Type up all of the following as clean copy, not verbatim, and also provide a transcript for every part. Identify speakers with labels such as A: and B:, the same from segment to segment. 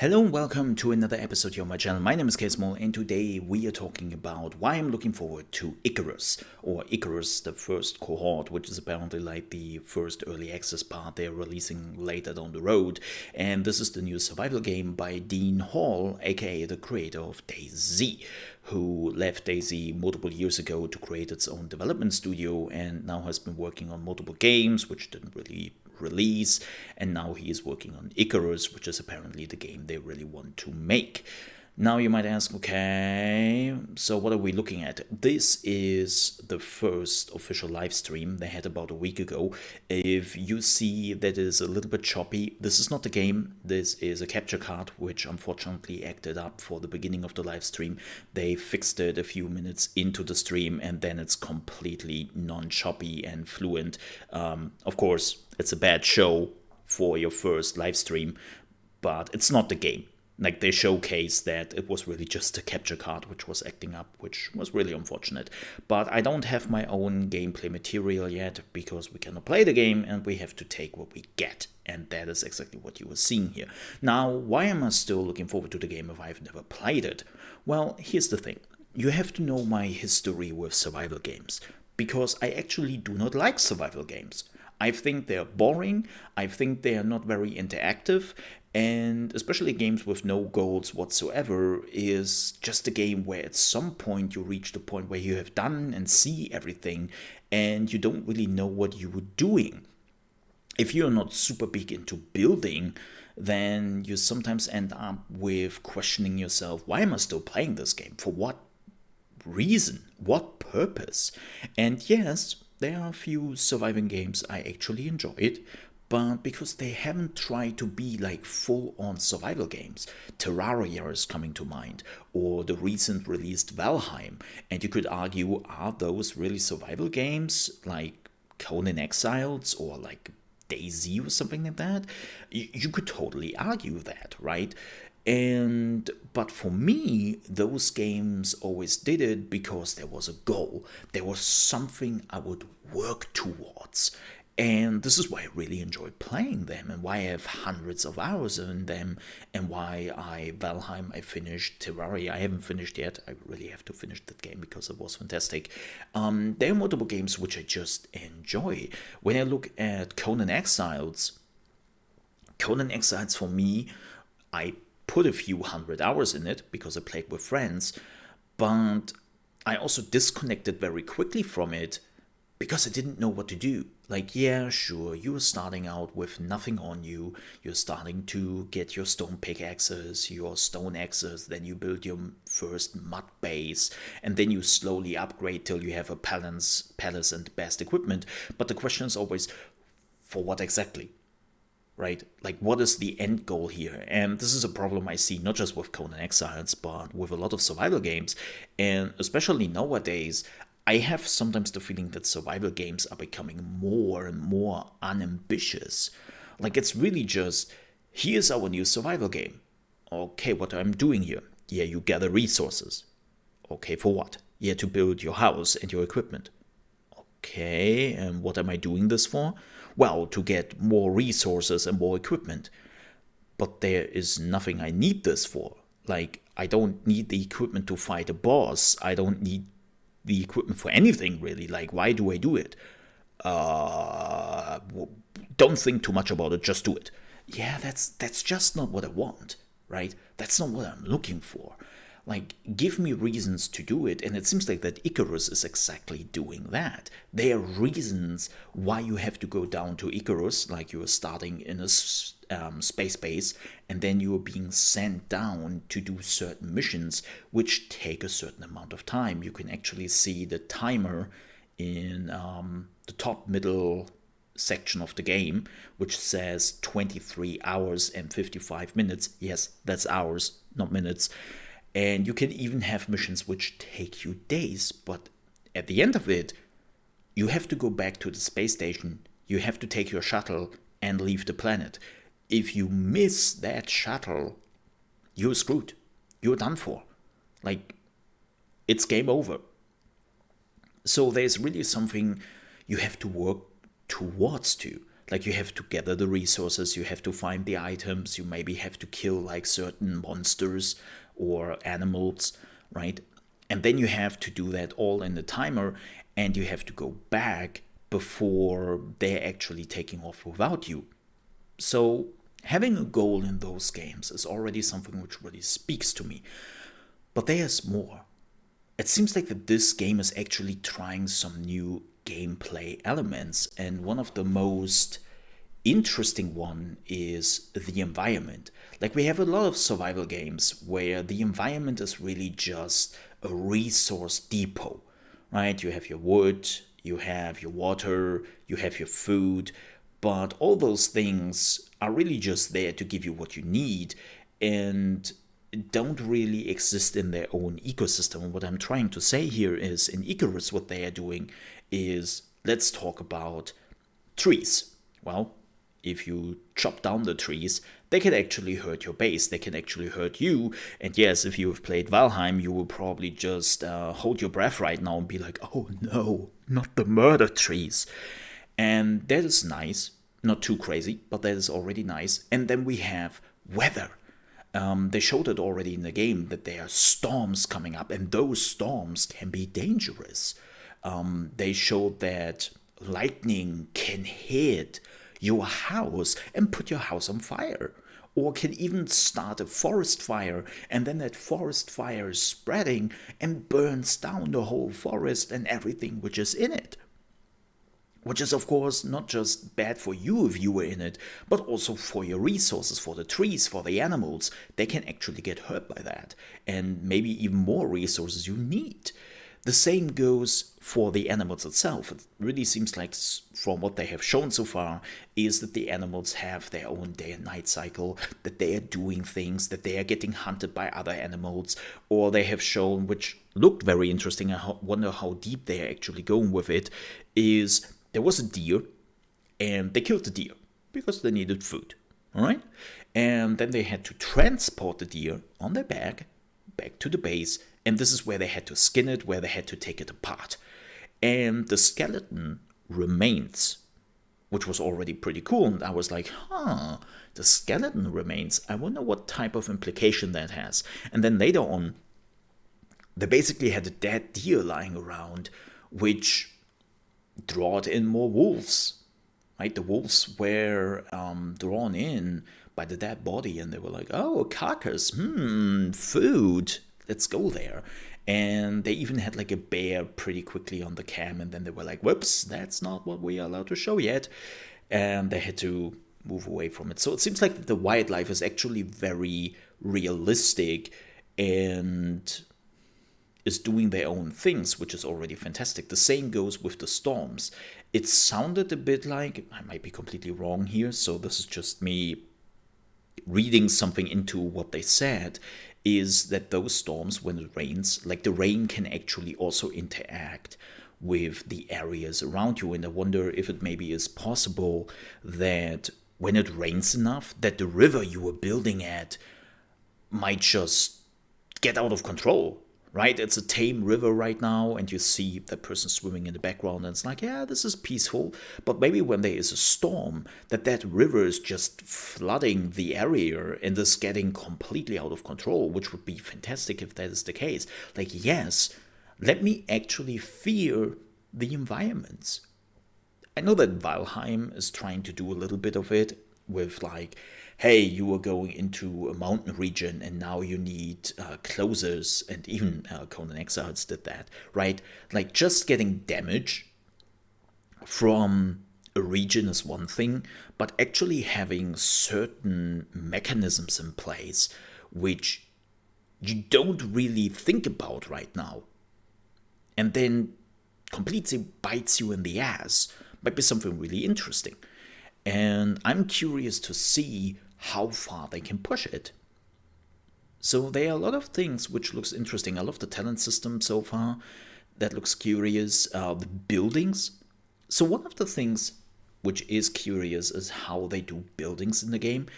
A: Hello and welcome to another episode here on my channel. My name is ChaosMole and today we are talking about why I'm looking forward to Icarus, or Icarus, the first cohort, which is apparently like the first early access part they're releasing later down the road. And this is the new survival game by Dean Hall, aka the creator of DayZ, who left DayZ multiple years ago to create its own development studio and now has been working on multiple games which didn't really release, and now he is working on Icarus, which is apparently the game they really want to make. Now you might ask, okay, so what are we looking at? This is the first official live stream they had about a week ago. If you see that it is a little bit choppy, this is not the game. This is a capture card, which unfortunately acted up for the beginning of the live stream. They fixed it a few minutes into the stream, and then it's completely non-choppy and fluent. Of course, it's a bad show for your first live stream, but it's not the game. Like, they showcase that it was really just a capture card which was acting up, which was really unfortunate. But I don't have my own gameplay material yet because we cannot play the game and we have to take what we get. And that is exactly what you were seeing here. Now, why am I still looking forward to the game if I've never played it? Well, here's the thing. You have to know my history with survival games, because I actually do not like survival games. I think they're boring, I think they are not very interactive, and especially games with no goals whatsoever is just a game where at some point you reach the point where you have done and see everything and you don't really know what you were doing. If you're not super big into building, then you sometimes end up with questioning yourself, why am I still playing this game? For what reason? What purpose? And yes, there are a few surviving games I actually enjoyed, but because they haven't tried to be like full-on survival games. Terraria is coming to mind, or the recent released Valheim, and you could argue, are those really survival games like Conan Exiles or like DayZ or something like that? You could totally argue that, right? But for me, those games always did it because there was a goal. There was something I would work towards. And this is why I really enjoy playing them, and why I have hundreds of hours in them, and why Valheim, I finished. Terraria, I haven't finished yet. I really have to finish that game because it was fantastic. There are multiple games which I just enjoy. When I look at Conan Exiles for me, I put a few hundred hours in it because I played with friends, but I also disconnected very quickly from it because I didn't know what to do. Like, yeah, sure, you were starting out with nothing on you. You're starting to get your stone pickaxes, your stone axes, then you build your first mud base, and then you slowly upgrade till you have a palace and best equipment. But the question is always, for what exactly? Right? Like, what is the end goal here? And this is a problem I see not just with Conan Exiles, but with a lot of survival games. And especially nowadays, I have sometimes the feeling that survival games are becoming more and more unambitious. Like, it's really just, here's our new survival game. Okay, what I'm doing here? Yeah, you gather resources. Okay, for what? Yeah, to build your house and your equipment. Okay, and what am I doing this for? Well, to get more resources and more equipment. But there is nothing I need this for. Like, I don't need the equipment to fight a boss. I don't need the equipment for anything, really. Like, why do I do it? Don't think too much about it, just do it. Yeah, that's just not what I want, right? That's not what I'm looking for. Like, give me reasons to do it, and it seems like that Icarus is exactly doing that. There are reasons why you have to go down to Icarus, like you are starting in a space base, and then you are being sent down to do certain missions, which take a certain amount of time. You can actually see the timer in the top middle section of the game, which says 23 hours and 55 minutes. Yes, that's hours, not minutes. And you can even have missions which take you days, but at the end of it, you have to go back to the space station, you have to take your shuttle and leave the planet. If you miss that shuttle, you're screwed. You're done for. Like, it's game over. So there's really something you have to work towards to. Like you have to gather the resources, you have to find the items, you maybe have to kill like certain monsters or animals, right? And then you have to do that all in the timer, and you have to go back before they're actually taking off without you. So having a goal in those games is already something which really speaks to me. But there's more. It seems like that this game is actually trying some new gameplay elements, and one of the most interesting one is the environment. Like we have a lot of survival games where the environment is really just a resource depot, right? You have your wood, you have your water, you have your food, but all those things are really just there to give you what you need and don't really exist in their own ecosystem. And what I'm trying to say here is in Icarus, what they are doing is, let's talk about trees. Well, if you chop down the trees, they can actually hurt your base, they can actually hurt you. And yes, if you have played Valheim, you will probably just hold your breath right now and be like, oh no, not the murder trees. And that is nice, not too crazy, but that is already nice. And then we have weather. They showed it already in the game that there are storms coming up, and those storms can be dangerous. They showed that lightning can hit your house and put your house on fire, or can even start a forest fire, and then that forest fire is spreading and burns down the whole forest and everything which is in it. Which is, of course, not just bad for you if you were in it, but also for your resources, for the trees, for the animals. They can actually get hurt by that, and maybe even more resources you need. The same goes for the animals itself. It really seems like, from what they have shown so far, is that the animals have their own day and night cycle, that they are doing things, that they are getting hunted by other animals, or they have shown, which looked very interesting, I wonder how deep they are actually going with it, is there was a deer, and they killed the deer because they needed food, all right? And then they had to transport the deer on their back to the base, and this is where they had to skin it, where they had to take it apart. And the skeleton remains, which was already pretty cool, and I was like, the skeleton remains. I wonder what type of implication that has. And then later on, they basically had a dead deer lying around, which drawed in more wolves, right? The wolves were drawn in by the dead body, and they were like, oh, a carcass, food, let's go there. And they even had like a bear pretty quickly on the cam, and then they were like, whoops, that's not what we are allowed to show yet. And they had to move away from it. So it seems like the wildlife is actually very realistic and is doing their own things, which is already fantastic. The same goes with the storms. It sounded a bit like, I might be completely wrong here, so this is just me reading something into what they said, is that those storms, when it rains, like the rain can actually also interact with the areas around you. And I wonder if it maybe is possible that when it rains enough, that the river you were building at might just get out of control. Right? It's a tame river right now, and you see that person swimming in the background, and it's like, yeah, this is peaceful. But maybe when there is a storm, that river is just flooding the area and is getting completely out of control, which would be fantastic if that is the case. Like, yes, let me actually fear the environments. I know that Valheim is trying to do a little bit of it with like, hey, you are going into a mountain region and now you need closers, and even Conan Exiles did that, right? Like just getting damage from a region is one thing, but actually having certain mechanisms in place which you don't really think about right now, and then completely bites you in the ass, might be something really interesting. And I'm curious to see how far they can push it. So there are a lot of things which looks interesting. I love the talent system so far. That looks curious. The buildings. So one of the things which is curious is how they do buildings in the game.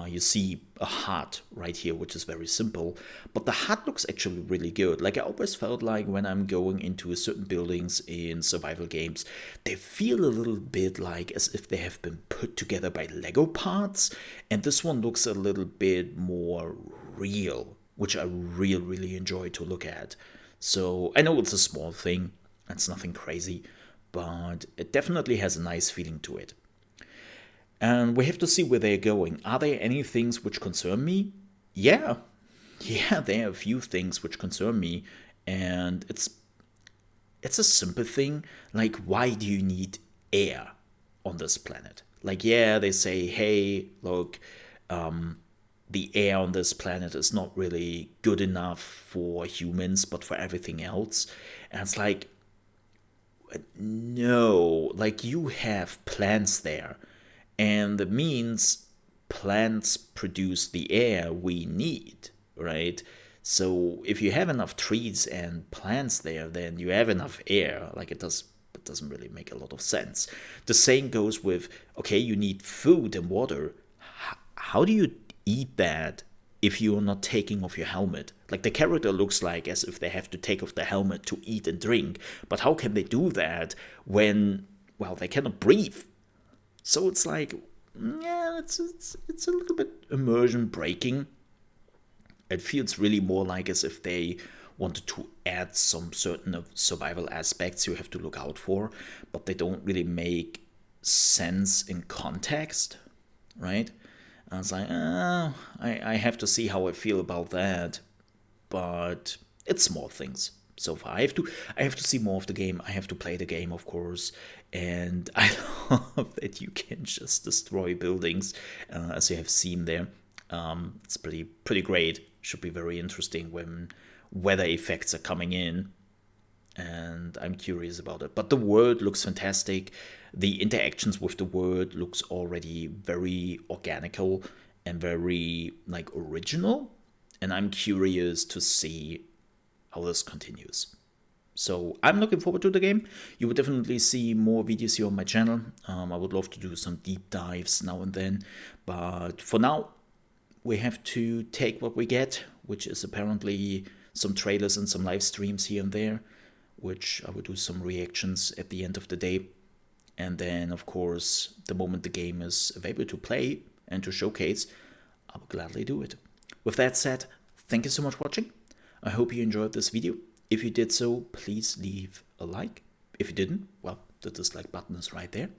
A: You see a hut right here, which is very simple, but the hut looks actually really good. Like I always felt like when I'm going into certain buildings in survival games, they feel a little bit like as if they have been put together by Lego parts, and this one looks a little bit more real, which I really enjoy to look at. So I know it's a small thing, it's nothing crazy, but it definitely has a nice feeling to it. And we have to see where they're going. Are there any things which concern me? Yeah. Yeah, there are a few things which concern me. And it's a simple thing. Like, why do you need air on this planet? Like, yeah, they say, hey, look, the air on this planet is not really good enough for humans, but for everything else. And it's like, no, like you have plants there. And that means plants produce the air we need, right? So if you have enough trees and plants there, then you have enough air. Like it doesn't really make a lot of sense. The same goes with, okay, you need food and water. How do you eat that if you're not taking off your helmet? Like the character looks like as if they have to take off the helmet to eat and drink. But how can they do that when, well, they cannot breathe? So it's like, yeah, it's a little bit immersion breaking. It feels really more like as if they wanted to add some certain survival aspects you have to look out for, but they don't really make sense in context, right? And it's like, I have to see how I feel about that, but it's small things so far. I have to see more of the game. I have to play the game, of course, and I love that you can just destroy buildings, as you have seen there. It's pretty great. Should be very interesting when weather effects are coming in, and I'm curious about it. But the world looks fantastic. The interactions with the world looks already very organical and very like original, and I'm curious to see how this continues. So I'm looking forward to the game. You will definitely see more videos here on my channel. I would love to do some deep dives now and then, but for now we have to take what we get, which is apparently some trailers and some live streams here and there, which I will do some reactions at the end of the day. And then, of course, the moment the game is available to play and to showcase, I will gladly do it. With that said, thank you so much for watching. I hope you enjoyed this video. If you did so, please leave a like. If you didn't, well, the dislike button is right there.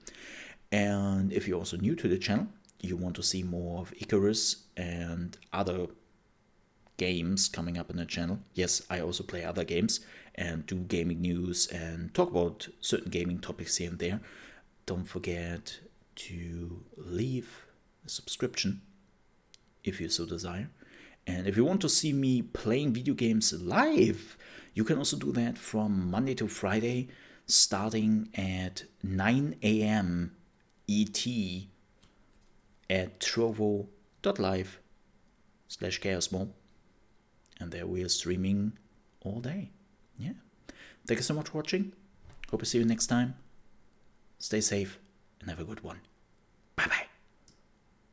A: And if you're also new to the channel, you want to see more of Icarus and other games coming up in the channel. Yes, I also play other games and do gaming news and talk about certain gaming topics here and there. Don't forget to leave a subscription if you so desire. And if you want to see me playing video games live, you can also do that from Monday to Friday, starting at 9 a.m. ET at trovo.live/ChaosMole. And there we are streaming all day. Yeah. Thank you so much for watching. Hope to see you next time. Stay safe and have a good one.